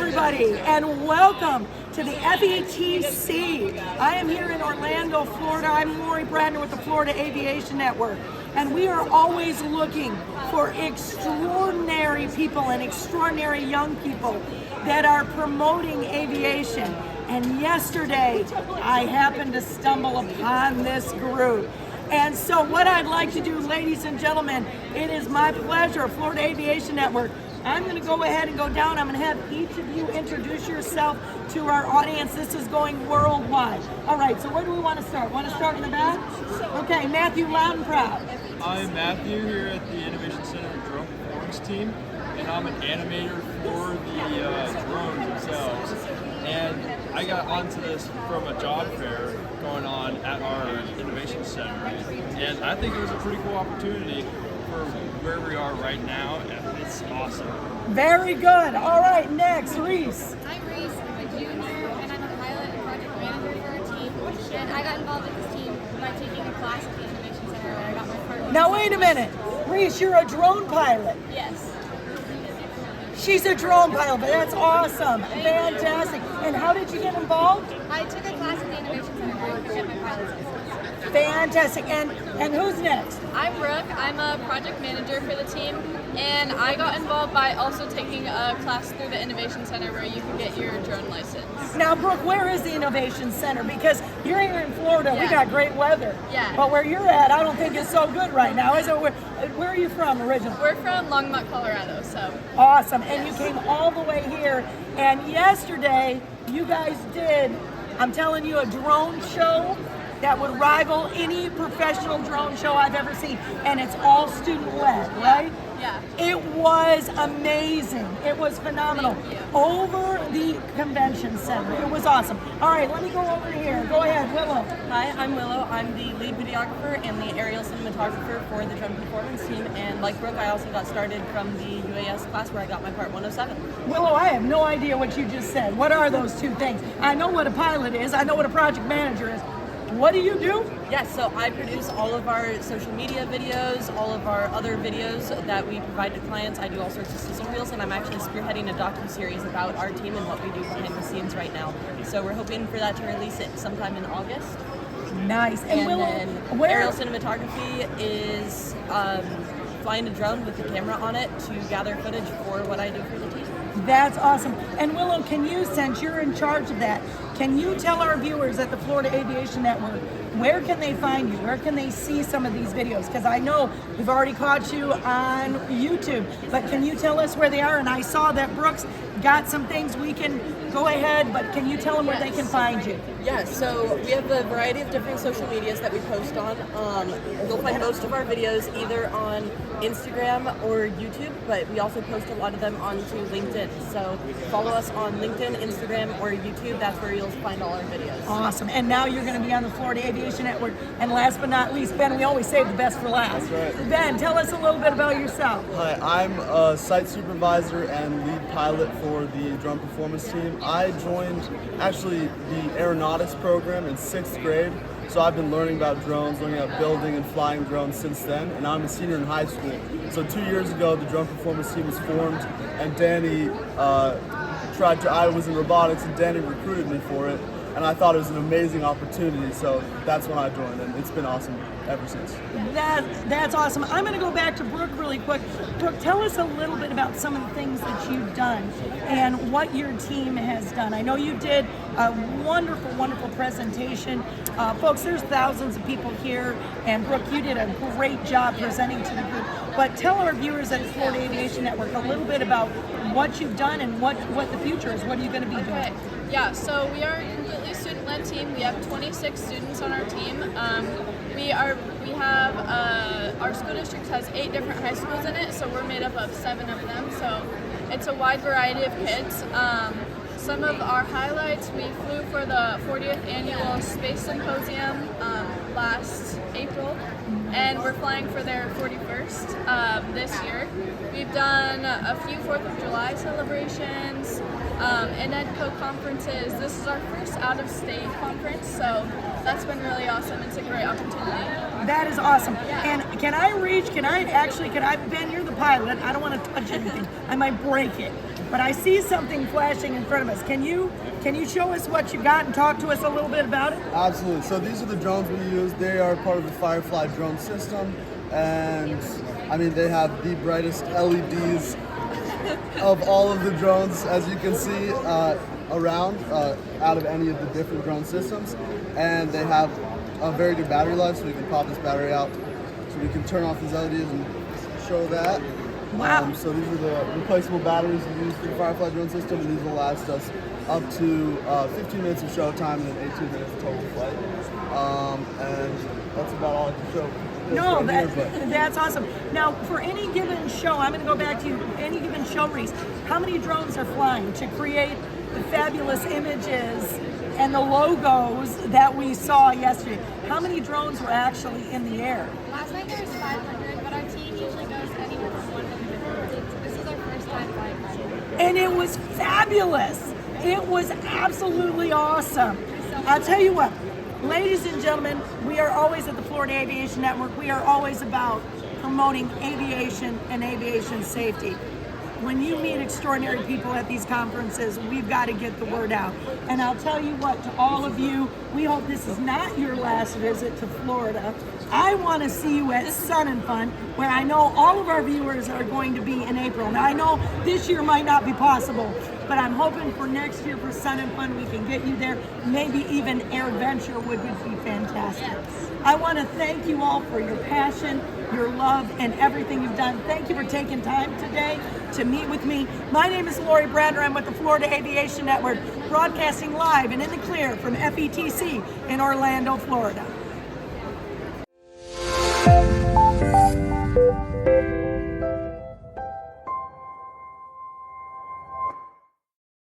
everybody, and welcome to the FetC. I am here in Orlando, Florida. I'm Lori Bradner with the Florida Aviation Network, and we are always looking for extraordinary people and extraordinary young people that are promoting aviation. And yesterday, I happened to stumble upon this group. And so what I'd like to do, ladies and gentlemen, it is my pleasure, Florida Aviation Network. I'm going to go ahead and go down. I'm going to have each of you introduce yourself to our audience. This is going worldwide. All right, so where do we want to start? Want to start in the back? Okay, Matthew, loud and proud. I'm Matthew here at the Innovation Center Drone Performance team, and I'm an animator for the drones themselves. And I got onto this from a job fair going on at our Innovation Center, and I think it was a pretty cool opportunity for where we are right now, and it's awesome. Very good. All right, next, Reese. I'm Reese. I'm a junior, and I'm a pilot and project manager for our team. And I got involved with this team by taking a class at the Innovation Center where I got my part. Now wait a minute. Reese, you're a drone pilot. Yes. She's a drone pilot, but that's awesome. Fantastic. And how did you get involved? I took a class at the Innovation Center where I could get my pilot's license. Fantastic. And who's next? I'm Brooke. I'm a project manager for the team, and I got involved by also taking a class through the Innovation Center where you can get your drone license. Now, Brooke, where is the Innovation Center? Because you're here in Florida, we Yeah. got great weather. Yeah. But where you're at, I don't think it's so good right now. Is it? Where are you from originally? We're from Longmont, Colorado, so Awesome. And Yes. you came all the way here. And yesterday, you guys did, I'm telling you, a drone show that would rival any professional drone show I've ever seen. And it's all student-led, right? yeah. It was amazing. It was phenomenal. Thank you. Over the convention center. It was awesome. All right, let me go over here. Go ahead, Willow. Hi, I'm Willow. I'm the lead videographer and the aerial cinematographer for the Drone Performance team. And like Brooke, I also got started from the UAS class where I got my Part 107. Willow, I have no idea what you just said. What are those two things? I know what a pilot is. I know what a project manager is. What do you do? Yes, so I produce all of our social media videos, all of our other videos that we provide to clients. I do all sorts of sizzle reels, and I'm actually spearheading a docu-series about our team and what we do behind the scenes right now. So we're hoping for that to release it sometime in August. Nice. And Willow, then aerial cinematography is flying a drone with the camera on it to gather footage for what I do for the team. That's awesome. And Willow, can you, since you're in charge of that, can you tell our viewers at the Florida Aviation Network, where can they find you? Where can they see some of these videos? Because I know we've already caught you on YouTube, but can you tell us where they are? And I saw that Brooks got some things. We can go ahead, but can you tell them where they can find you? Yeah, so we have a variety of different social medias that we post on. You'll find most of our videos either on Instagram or YouTube, but we also post a lot of them onto LinkedIn. So follow us on LinkedIn, Instagram, or YouTube. That's where you'll find all our videos. Awesome. And now you're going to be on the Florida Aviation Network. And last but not least, Ben, we always save the best for last. That's right. Ben, tell us a little bit about yourself. Hi, I'm a site supervisor and lead pilot for the drone performance team. I joined actually the aeronautics program in 6th grade, so I've been learning about drones, learning about building and flying drones since then, and I'm a senior in high school. So 2 years ago, the drone performance team was formed, and Danny I was in robotics, and Danny recruited me for it, and I thought it was an amazing opportunity, so that's when I joined, and it's been awesome ever since. That's awesome. I'm going to go back to Brooke really quick. Brooke, tell us a little bit about some of the things that you've done and what your team has done. I know you did a wonderful, wonderful presentation. Folks, there's thousands of people here, and Brooke, you did a great job presenting to the group. But tell our viewers at Florida Aviation Network a little bit about what you've done and what the future is. What are you going to be doing? Okay. Yeah, so we are a completely student-led team. We have 26 students on our team. Our school district has 8 different high schools in it, so we're made up of 7 of them. So it's a wide variety of kids. Some of our highlights, we flew for the 40th annual Space Symposium last April, and we're flying for their 41st this year. We've done a few 4th of July celebrations, and EDCO conferences. This is our first out-of-state conference, so that's been really awesome. It's a great opportunity. That is awesome. And Ben, you're the pilot. I don't want to touch anything. I might break it. But I see something flashing in front of us. Can you show us what you got and talk to us a little bit about it? Absolutely. So these are the drones we use. They are part of the Firefly drone system, and I mean they have the brightest LEDs of all of the drones, as you can see around out of any of the different drone systems, and they have a very good battery life, so we can pop this battery out, so we can turn off these LEDs and show that. Wow. So these are the replaceable batteries we use for the Firefly drone system, and these will last us up to 15 minutes of show time and then 18 minutes of total flight. And that's about all I can show. No, that's awesome. Now, for any given show, I'm going to go back to you. Any given show, Reese, how many drones are flying to create the fabulous images and the logos that we saw yesterday? How many drones were actually in the air? Last night there was 500, but our team usually goes anywhere from 100. This is our first time flying. And it was fabulous. It was absolutely awesome. I'll tell you what, ladies and gentlemen, we are always at the Florida Aviation Network. We are always about promoting aviation and aviation safety. When you meet extraordinary people at these conferences, we've got to get the word out. And I'll tell you what, to all of you, we hope this is not your last visit to Florida. I want to see you at Sun and Fun, where I know all of our viewers are going to be in April. Now, I know this year might not be possible, but I'm hoping for next year for Sun and Fun, we can get you there. Maybe even AirVenture would be fantastic. I want to thank you all for your passion, your love, and everything you've done. Thank you for taking time today to meet with me. My name is Lori Brander. I'm with the Florida Aviation Network, broadcasting live and in the clear from FETC in Orlando, Florida.